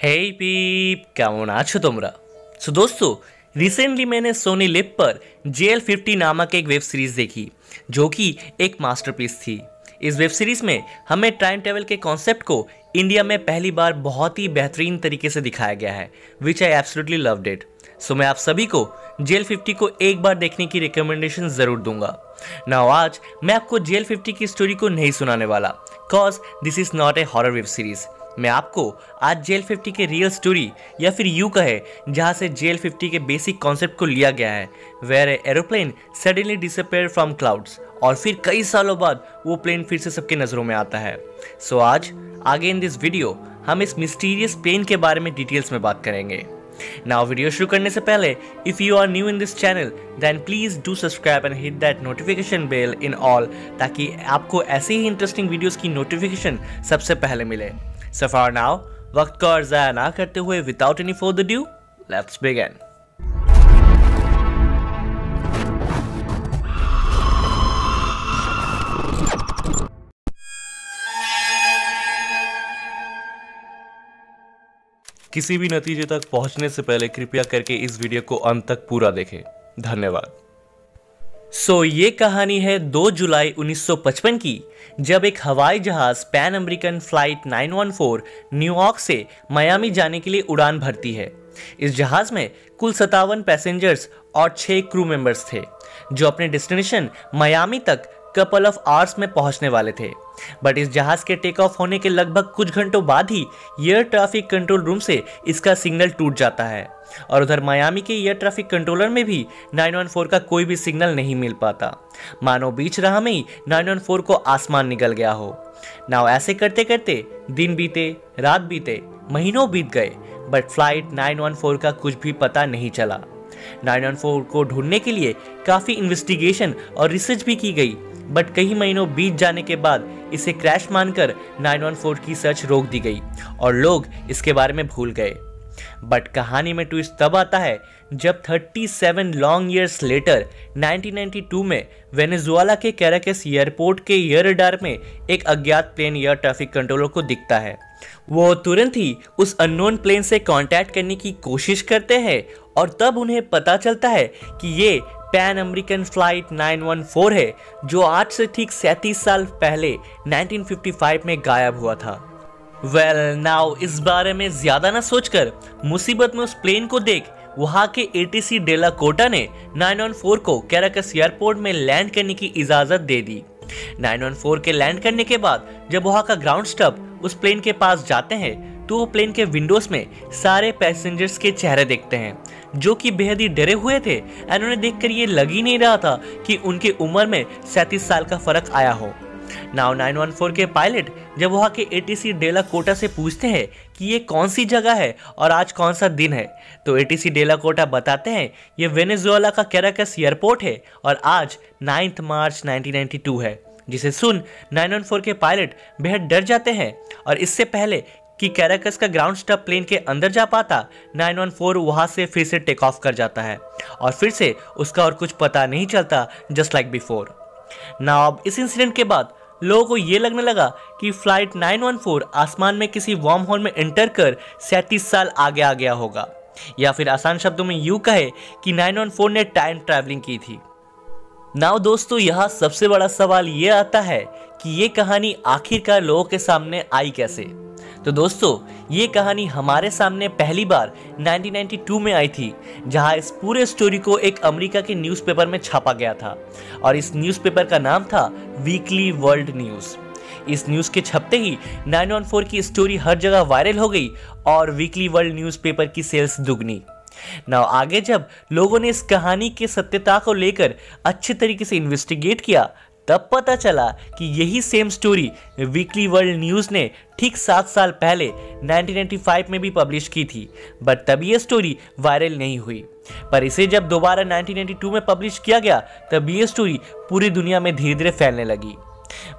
हे पीप কেমন আছো তোমরা। सो दोस्तों रिसेंटली मैंने सोनी लिव पर JL50 नामक एक वेब सीरीज़ देखी जो कि एक मास्टरपीस थी। इस वेब सीरीज़ में हमें टाइम ट्रेवल के कॉन्सेप्ट को इंडिया में पहली बार बहुत ही बेहतरीन तरीके से दिखाया गया है, विच आई एब्सोल्युटली लव्ड इट। सो मैं आप सभी को JL50 को एक बार देखने की रिकमेंडेशन ज़रूर दूंगा। नाउ आज मैं आपको JL50 की स्टोरी को नहीं सुनाने वाला, cause this is not a horror web series. मैं आपको आज JL50 के रियल स्टोरी या फिर यूँ कहे जहाँ से JL50 के बेसिक कॉन्सेप्ट को लिया गया है, where a aeroplane suddenly disappear from clouds, और फिर कई सालों बाद वो प्लेन फिर से सबके नज़रों में आता है। सो आज आगे इन दिस वीडियो हम इस मिस्टीरियस प्लेन के बारे में डिटेल्स में बात करेंगे। नाउ वीडियो शुरू करने से पहले if you are new in this channel then please do subscribe and hit that notification bell in all, ताकि आपको ऐसे ही इंटरेस्टिंग वीडियोस की नोटिफिकेशन सबसे पहले मिले। So for now, वक्त को ज़ाया ना करते हुए without any further ado, let's begin. किसी भी नतीजे तक पहुंचने से पहले कृपया करके इस वीडियो को अंत तक पूरा देखें। धन्यवाद। ये कहानी है 2 जुलाई 1955 की, जब एक हवाई जहाज पैन अमेरिकन फ्लाइट 914 न्यूयॉर्क से मियामी जाने के लिए उड़ान भरती है। इस जहाज में कुल 57 पैसेंजर्स और 6 क्रू मेंबर्स थे, जो अपने डेस्टिनेशन मियामी तक कपल ऑफ आवर्स में पहुंचने वाले थे। बट इस जहाज के टेक ऑफ होने के लगभग कुछ घंटों बाद ही एयर ट्रैफिक कंट्रोल रूम से इसका सिग्नल टूट जाता है, और उधर मियामी के एयर ट्रैफिक कंट्रोलर में भी 914 का कोई भी सिग्नल नहीं मिल पाता, मानो बीच राह में ही 914 को आसमान निकल गया हो। नाउ ऐसे करते करते दिन बीते, रात बीते, महीनों बीत गए, बट फ्लाइट 914 का कुछ भी पता नहीं चला। 914 को ढूंढने के लिए काफ़ी इन्वेस्टिगेशन और रिसर्च भी की गई, बट कई महीनों बीत जाने के बाद इसे क्रैश मानकर 914 की सर्च रोक दी गई और लोग इसके बारे में भूल गए। बट कहानी में ट्विस्ट तब आता है जब 37 लॉन्ग ईयर्स लेटर 1992 में वेनेजुएला के कैराकस एयरपोर्ट के एयर रडार में एक अज्ञात प्लेन एयर ट्रैफिक कंट्रोलर को दिखता है। वो तुरंत ही उस अननोन प्लेन से कांटेक्ट करने की कोशिश करते हैं, और तब उन्हें पता चलता है कि ये पैन अमेरिकन फ्लाइट 914 है, जो आज से ठीक 37 साल पहले 1955 में गायब हुआ था। वेल नाउ इस बारे में ज्यादा ना सोचकर मुसीबत में उस प्लेन को देख वहां के ATC डेला कोटा ने 914 को कैराकस एयरपोर्ट में लैंड करने की इजाजत दे दी। 914 के लैंड करने के बाद जब वहां का ग्राउंड स्टाफ उस प्लेन के पास जाते हैं तो वो प्लेन के विंडोज में सारे पैसेंजर्स के चेहरे देखते हैं, जो कि बेहद ही डरे हुए थे। एंड उन्हें देखकर ये लग ही नहीं रहा था कि उनके उम्र में 37 साल का फर्क आया हो। नाउ 914 के पायलट जब वहाँ के ATC डेला कोटा से पूछते हैं कि ये कौन सी जगह है और आज कौन सा दिन है, तो ATC डेला कोटा बताते हैं ये वेनेजुएला का कैराकस एयरपोर्ट है और आज 9 मार्च 1992 है। जिसे सुन 914 के पायलट बेहद डर जाते हैं, और इससे पहले कि कैराकस का ग्राउंड स्टाफ प्लेन के अंदर जा पाता, 914 वहाँ से फिर से टेक ऑफ कर जाता है, और फिर से उसका और कुछ पता नहीं चलता, जस्ट लाइक बिफोर। नाउ अब इस इंसिडेंट के बाद लोगों को ये लगने लगा कि फ्लाइट 914 आसमान में किसी वार्म होल में एंटर कर 37 साल आगे आ गया होगा, या फिर आसान शब्दों में यूँ कहे कि 914 ने टाइम ट्रैवलिंग की थी। नाउ दोस्तों यहाँ सबसे बड़ा सवाल ये आता है कि ये कहानी आखिरकार लोगों के सामने आई कैसे। तो दोस्तों ये कहानी हमारे सामने पहली बार 1992 में आई थी, जहां इस पूरे स्टोरी को एक अमेरिका के न्यूज़पेपर में छापा गया था, और इस न्यूज़पेपर का नाम था वीकली वर्ल्ड न्यूज़। इस न्यूज़ के छपते ही 914 की स्टोरी हर जगह वायरल हो गई और वीकली वर्ल्ड न्यूज़पेपर की सेल्स दुगनी। नाउ आगे जब लोगों ने इस कहानी की सत्यता को लेकर अच्छे तरीके से इन्वेस्टिगेट किया, तब पता चला कि यही same story weekly world news ने ठीक 7 साल पहले 1995 में भी पब्लिश की थी, बट तब ये स्टोरी वायरल नहीं हुई। पर इसे जब दोबारा 1992 में पब्लिश किया गया, तब ये स्टोरी पूरी दुनिया में धीरे धीरे फैलने लगी।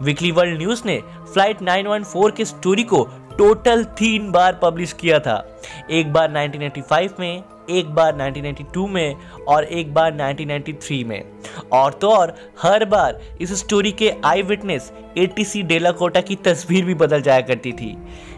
वीकली वर्ल्ड न्यूज़ ने फ्लाइट 914 के स्टोरी को टोटल 3 बार पब्लिश किया था, एक बार 1985 में, एक बार 1992 में और एक बार 1993 में। और तो और हर बार इस स्टोरी के आई विटनेस ATC डेला कोटा की तस्वीर भी बदल जाया करती थी।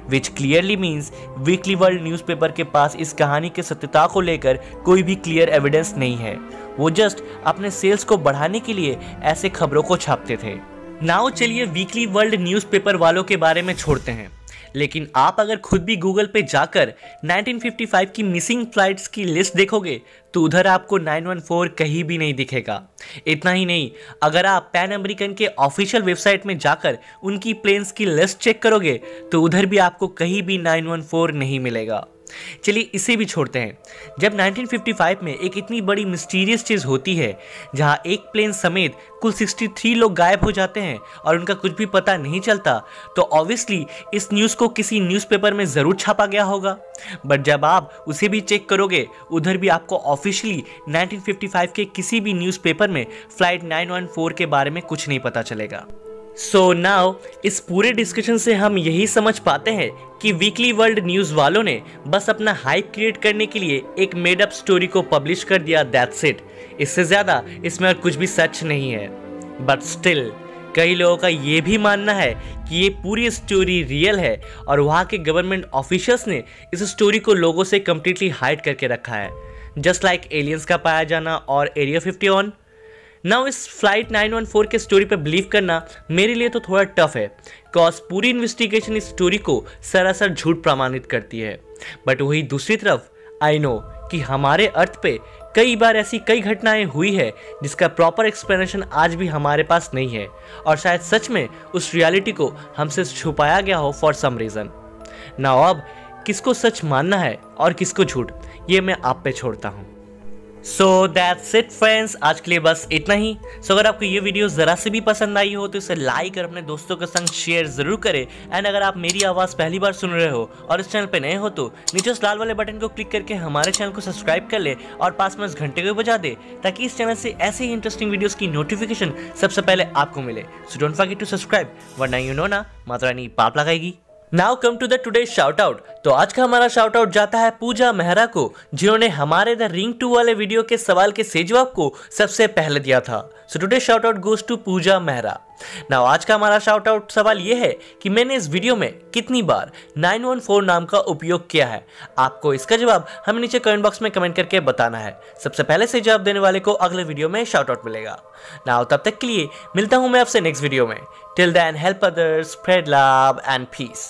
विच clearly means weekly world newspaper के पास इस कहानी के सत्यता को लेकर कोई भी क्लियर एविडेंस नहीं है। वो जस्ट अपने सेल्स को बढ़ाने के लिए ऐसे खबरों को छापते थे। नाउ चलिए वीकली वर्ल्ड न्यूज़पेपर वालों के बारे में छोड़ते हैं, लेकिन आप अगर खुद भी गूगल पे जाकर 1955 की मिसिंग फ्लाइट्स की लिस्ट देखोगे तो उधर आपको 914 कहीं भी नहीं दिखेगा। इतना ही नहीं, अगर आप पैन अमेरिकन के ऑफिशियल वेबसाइट में जाकर उनकी प्लेन्स की लिस्ट चेक करोगे तो उधर भी आपको कहीं भी 914 नहीं मिलेगा। चलिए इसे भी छोड़ते हैं। जब 1955 में एक इतनी बड़ी मिस्टीरियस चीज़ होती है जहां एक प्लेन समेत कुल 63 लोग गायब हो जाते हैं और उनका कुछ भी पता नहीं चलता, तो ऑब्वियसली इस न्यूज़ को किसी न्यूज़पेपर में ज़रूर छापा गया होगा। बट जब आप उसे भी चेक करोगे उधर भी आपको ऑफिशियली 1955 के किसी भी न्यूज़पेपर में फ्लाइट 914 के बारे में कुछ नहीं पता चलेगा। सो नाउ इस पूरे डिस्कशन से हम यही समझ पाते हैं कि वीकली वर्ल्ड न्यूज़ वालों ने बस अपना हाइप क्रिएट करने के लिए एक मेड अप स्टोरी को पब्लिश कर दिया, दैट्स इट। इससे ज़्यादा इसमें और कुछ भी सच नहीं है। बट स्टिल कई लोगों का ये भी मानना है कि ये पूरी स्टोरी रियल है और वहाँ के गवर्नमेंट ऑफिशियल्स ने इस स्टोरी को लोगों से कम्प्लीटली हाइड करके रखा है, जस्ट लाइक एलियंस का पाया जाना और एरिया 51। नाउ इस फ्लाइट 914 के स्टोरी पे बिलीव करना मेरे लिए तो थोड़ा टफ है, कॉज पूरी इन्वेस्टिगेशन इस स्टोरी को सरासर झूठ प्रमाणित करती है। बट वही दूसरी तरफ आई नो कि हमारे अर्थ पे कई बार ऐसी कई घटनाएं हुई है जिसका प्रॉपर एक्सप्लेनेशन आज भी हमारे पास नहीं है और शायद सच में उस रियलिटी को हमसे छुपाया गया हो फॉर सम रीज़न। नाउ अब किसको सच मानना है और किसको झूठ, ये मैं आप पे छोड़ता हूँ। सो दैट्स इट फ्रेंड्स, आज के लिए बस इतना ही। अगर आपको ये वीडियो ज़रा से भी पसंद आई हो तो इसे लाइक और अपने दोस्तों के संग शेयर ज़रूर करें। एंड अगर आप मेरी आवाज़ पहली बार सुन रहे हो और इस चैनल पे नए हो तो नीचे उस लाल वाले बटन को क्लिक करके हमारे चैनल को सब्सक्राइब कर ले और पास में उस घंटे को बजा दे ताकि इस चैनल से ऐसे ही इंटरेस्टिंग वीडियोज़ की नोटिफिकेशन सबसे पहले आपको मिले। So don't forget to subscribe, वरना यू नो ना माता रानी पाप लगाएगी। Now come to the today shout out. तो आज का हमारा शाउट आउट जाता है पूजा मेहरा को, जिन्होंने हमारे द रिंग 2 वाले वीडियो के सवाल के सही जवाब को सबसे पहले दिया था। So today shout out goes to Pooja Mehra. Now आज का हमारा शाउट आउट सवाल यह है कि मैंने इस वीडियो में कितनी बार 914 नाम का उपयोग किया है। आपको इसका जवाब हमें नीचे कमेंट बॉक्स में कमेंट करके बताना है। सबसे पहले सही जवाब देने वाले को अगले वीडियो में शाउट आउट मिलेगा। नाउ तब तक के लिए मिलता हूं मैं आपसे नेक्स्ट वीडियो में। Till then help others, spread love and piece.